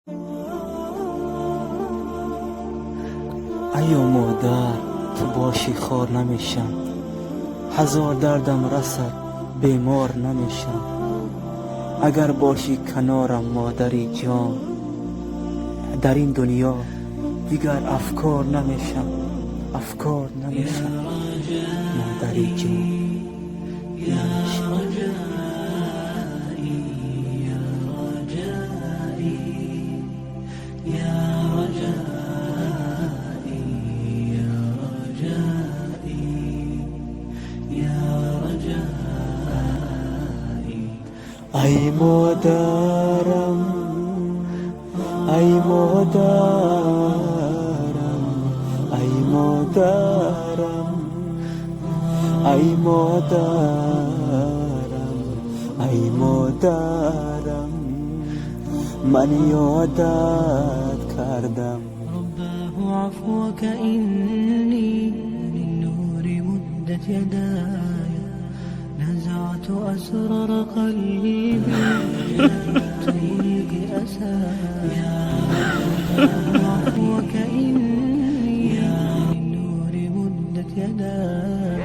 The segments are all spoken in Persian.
ایا مادر تو باشی خار نمیشم، هزار دردم رسد بیمار نمیشم. اگر باشی کنارم مادری جان، در این دنیا دیگر افکار نمیشم مادری جان. ای مادرم، ای مادرم، ای مادرم، ای مادرم، ای مادرم، من یادت کردم. رباه عفوك إني من نور مدت يداي نزعت أسرار قلبي تلقي أساي. رباه عفوك إني من نور مدت يداي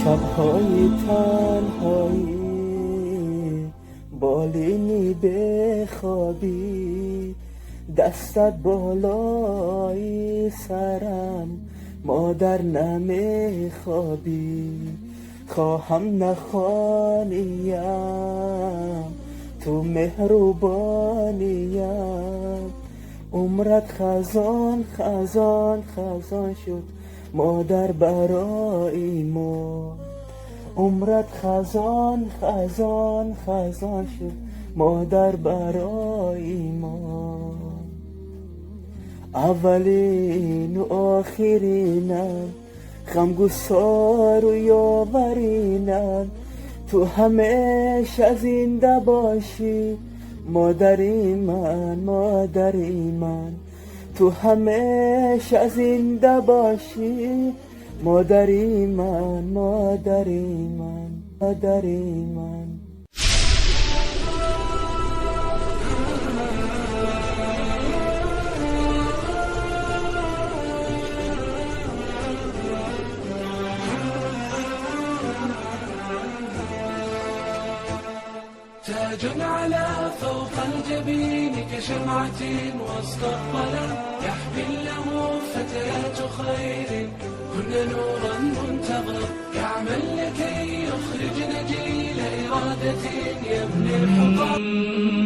شب‌های تنهایی بالینی بخوابی، دستت بالای سرم مادر نمیخوابی. خواهم نخوانیم تو مهربانیم، عمرت خزان خزان خزان شد مادر برای ما. عمرت خزان خزان خزان شد مادر برای ما. اولین و آخرینم، غمگسار و یاورینم، تو همیشه زنده باشی مادری من، مادری من. تو همیشه زنده باشی مادری من، مادری من، مادری من. تاج على فوق الجبين كشمعة وسط الظلام، يحمل له فتيات خير كن نورا منتظر، يعمل لكي يخرجن جيل إرادة يبني الحطام.